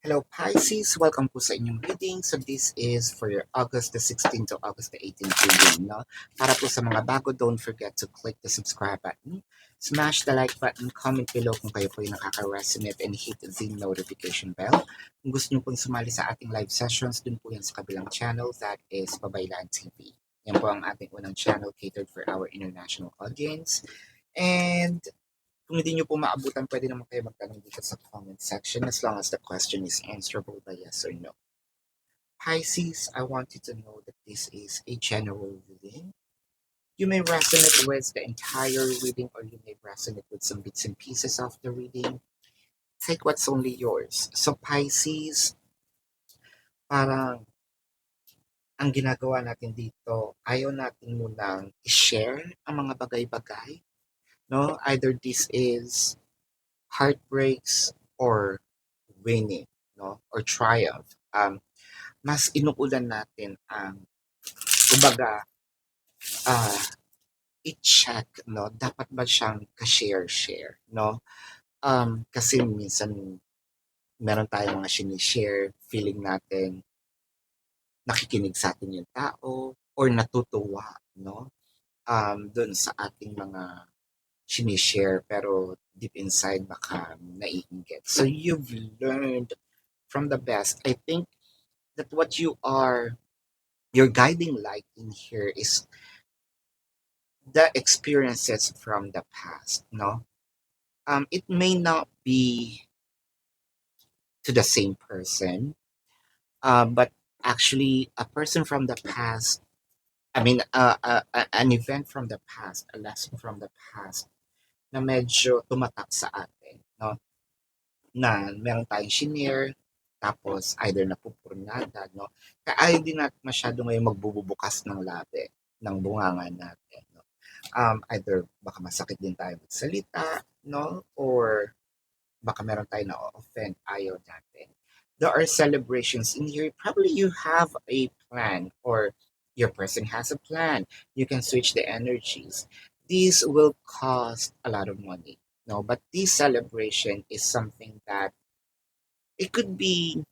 Hello Pisces, welcome po sa inyong reading. So this is for your August the 16th to August the 18th reading. No? Para po sa mga bago, don't forget to click the subscribe button, smash the like button, comment below kung kayo po yung nakaka-resonate, and hit the notification bell. Kung gusto nyo pong sumali sa ating live sessions, dun po yan sa kabilang channel, that is Babaylan TV. Yan po ang ating unang channel catered for our international audience. And kung hindi nyo po maabutan, pwede naman kayo magtanong dito sa comment section as long as the question is answerable by yes or no. Pisces, I want you to know that this is a general reading. You may resonate with the entire reading or you may resonate with some bits and pieces of the reading. Take what's only yours. So Pisces, parang ang ginagawa natin dito, ayaw natin munang i-share ang mga bagay-bagay. No? Either this is heartbreaks or winning, no? Or triumph. Mas inuulan natin ang, kumbaga, uh, i-check, no? Dapat ba siyang ka-share-share, no? Kasi minsan meron tayong mga sinishare, feeling natin nakikinig sa atin yung tao or natutuwa, no? Dun sa ating mga sinishare pero deep inside baka naiinggit. So you've learned from the best. I think that what you are, your guiding light in here is the experiences from the past, no? It may not be to the same person, but actually a person from the past, an event from the past, a lesson from the past na medyo tumatak sa atin, no? Na meron tayong shinare, tapos either napupurnada, no? Kaya ayaw din natin masyado ngayon magbububukas ng labi, ng bunganga natin, no? Either baka masakit din tayo magsalita, no? Or baka meron tayo na offend, ayaw natin. There are celebrations in here. Probably you have a plan or your person has a plan. You can switch the energies. These will cost a lot of money. No, but this celebration is something that it could be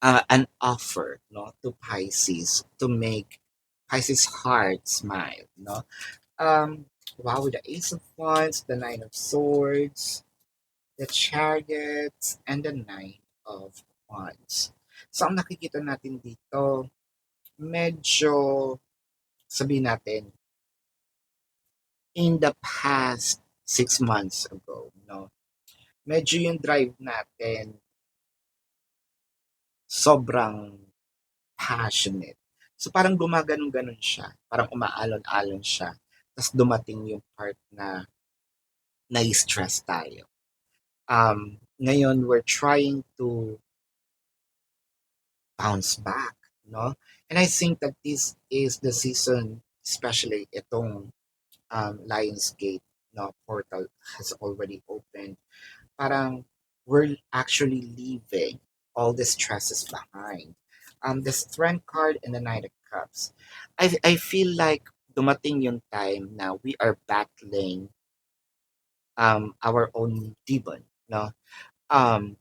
an offer, no, to Pisces to make Pisces heart smile, no. Wow, with the Ace of Wands, the Nine of Swords, the Chariots, and the Nine of Wands. So, ang nakikita natin dito, medyo, sabihin natin, in the past 6 months ago, no, medyo yung drive natin, sobrang passionate. So, parang gumaganon-ganon siya. Parang umaalon-alon siya. Tapos dumating yung part na nai-stress tayo. Ngayon, we're trying to bounce back, no? And I think that this is the season, especially itong Lionsgate, no, portal has already opened. Parang we're actually leaving all the stresses behind. The Strength card and the Knight of Cups. I feel like dumating yung time na we are battling our own demon, no? Um,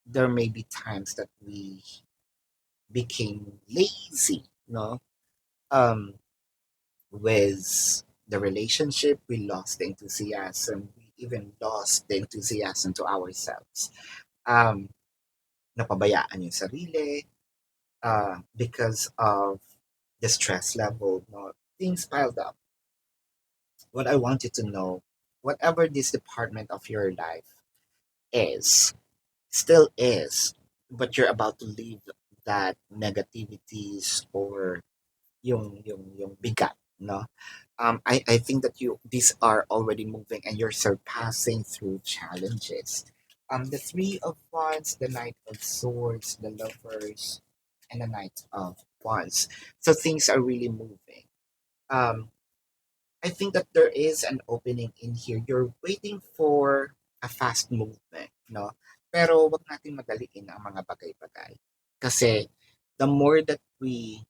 there may be times that we became lazy, no? Um, with the relationship, we lost the enthusiasm. We even lost the enthusiasm to ourselves. Um, Napabayaan yung sarili because of the stress level, no? Things piled up. What I want you to know, whatever this department of your life is, still is, but you're about to leave that negativities or yung bigat, no? I think that these are already moving and you're surpassing through challenges. The Three of Wands, the Knight of Swords, the Lovers, and the Knight of Wands. So things are really moving. Um, I think that there is an opening in here. You're waiting for a fast movement, no? Pero wag natin madaliin ang mga bagay-bagay. Kasi the more that we,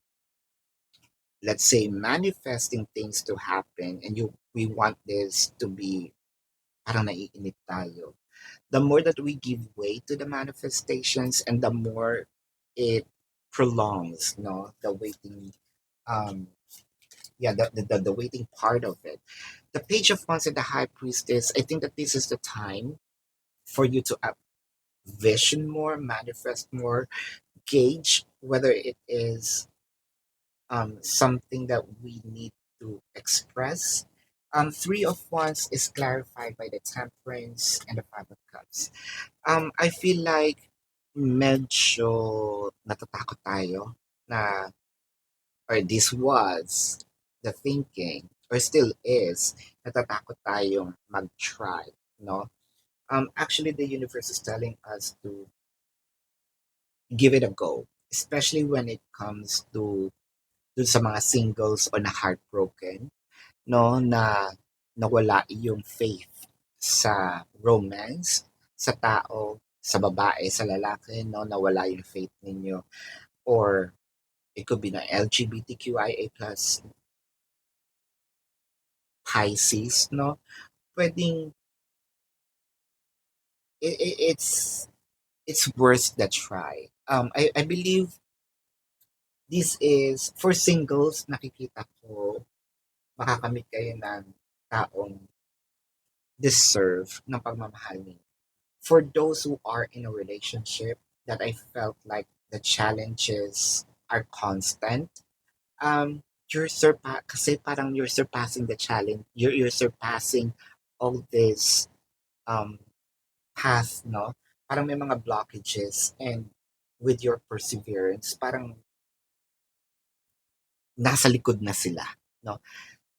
let's say, manifesting things to happen and we want this to be parang naiinip tayo. the more that we give way to the manifestations and the more it prolongs, the waiting, um, the waiting part of it. The Page of Wands and the High Priestess, I think that this is the time for you to vision more, manifest more, gauge whether it is something that we need to express. Three of Wands is clarified by the Temperance and the Five of Cups. I feel like medyo natatakot tayo na, or this was the thinking, or still is, natatakot tayong mag-try, no? Actually, the universe is telling us to give it a go, especially when it comes to dun sa mga singles o na heartbroken, no, na nawala yung faith sa romance, sa tao, sa babae, sa lalaki, no, nawala yung faith ninyo, or it could be na LGBTQIA plus Pisces, no, pwedeng it's worth the try. I believe this is for singles. Nakikita ko makakamit kayo ng taong deserve ng pagmamahal ninyo. For those who are in a relationship, that I felt like the challenges are constant. Kasi parang you're surpassing the challenge. You're surpassing all this um path, no? Parang may mga blockages, and with your perseverance, parang nasa likod na sila, no?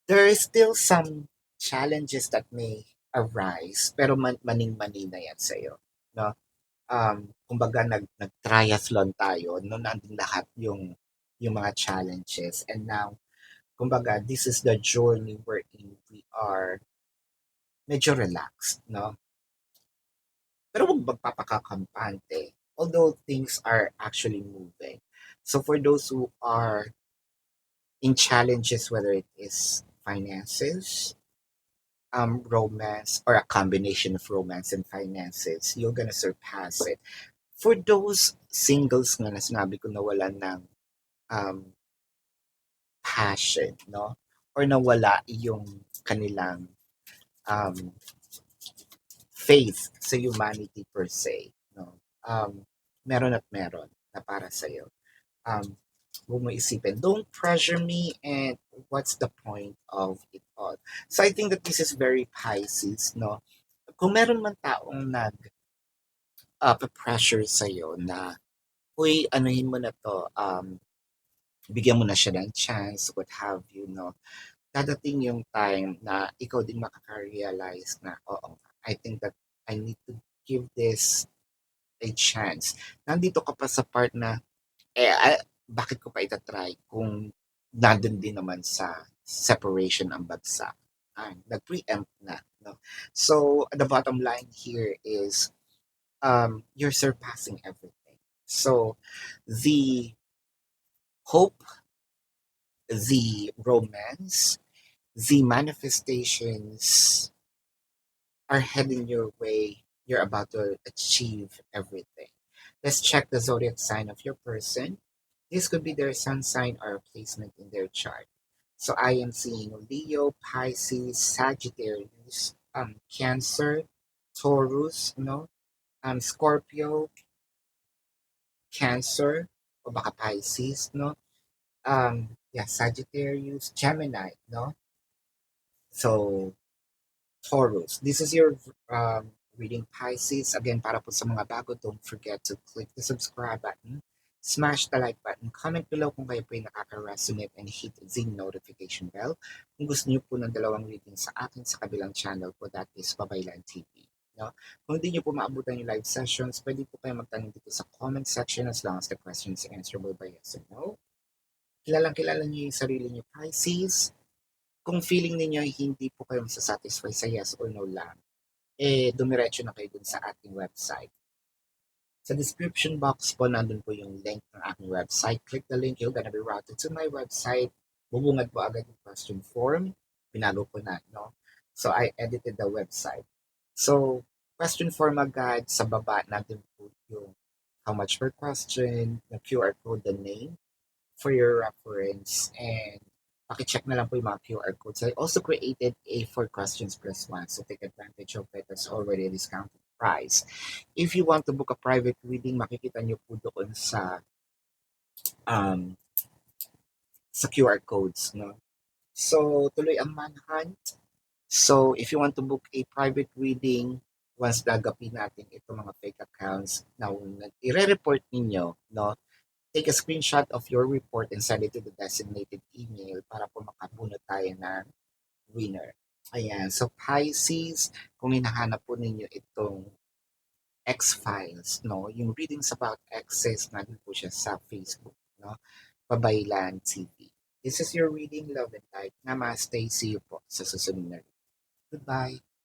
There is still some challenges that may arise, pero maning-mani na yan sa'yo, no? Kumbaga nag-triathlon tayo, no, nandun lahat yung mga challenges, and now, kumbaga, this is the journey wherein we are medyo relaxed, no? Pero huwag magpapakakampante, although things are actually moving. So for those who are in challenges, whether it is finances, romance, or a combination of romance and finances, you're gonna surpass it. For those singles nga na sinabi ko na wala ng um, passion, no? Or nawala yung kanilang um, faith sa humanity per se, no? Meron at meron na para sa'yo. Huwag mo isipin, don't pressure me, and what's the point of it all? So I think that this is very Pisces, no? Kung meron man taong pressure sa'yo na, uy, anuhin mo na to, bigyan mo na siya ng chance, what have you, no? Dadating yung time na ikaw din makaka-realize na, oo, I think that I need to give this a chance. Nandito ka pa sa part na, bakit ko pa itatry kung nandun din naman sa separation ang bagsak. Nag-preempt na. No? So, the bottom line here is you're surpassing everything. So, the hope, the romance, the manifestations are heading your way. You're about to achieve everything. Let's check the zodiac sign of your person. This could be their sun sign or a placement in their chart. So I am seeing Leo, Pisces, Sagittarius, Cancer, Taurus, Scorpio, Cancer, o baka Pisces, no? Yeah, Sagittarius, Gemini, no? So Taurus. This is your reading, Pisces. Again, para po sa mga bago, don't forget to click the subscribe button, smash the like button, comment below kung kayo po ay nakaka-resonate, and hit the notification bell kung gusto niyo po ng dalawang reading sa akin sa kabilang channel po, that is Babaylan TV. No? Kung hindi niyo po maabutan yung live sessions, pwede po kayo magtanong dito sa comment section, as long as the questions answerable by yes or no. Kilalang-kilala niyo yung sarili niyo, Pisces. Kung feeling ninyo hindi po kayo masasatisfy sa yes or no lang, dumiretso na kayo dun sa ating website. Sa description box po, nandun po yung link ng aking website. Click the link, you're gonna be routed to my website. Bubungad po agad yung question form. Binago ko na, no? So, I edited the website. So, question form agad. Sa baba natin po yung how much per question, the QR code, the name for your reference, and pakicheck na lang po yung mga QR codes. I also created a 4 questions plus 1, so take advantage of it. It's already a discounted price. If you want to book a private reading, makikita nyo po doon um, sa QR codes. No? So, tuloy ang manhunt. So, if you want to book a private reading, once gagapin natin itong mga fake accounts na i-report ninyo, no? Take a screenshot of your report and send it to the designated email para po makabunot tayo ng winner. Ayan. So, Pisces, kung hinahanap po ninyo itong X-Files, no? Yung readings about exes, nandun po siya sa Facebook, no? Babaylan TV. This is your reading, love and light. Namaste. See you po sa susunod na. Goodbye.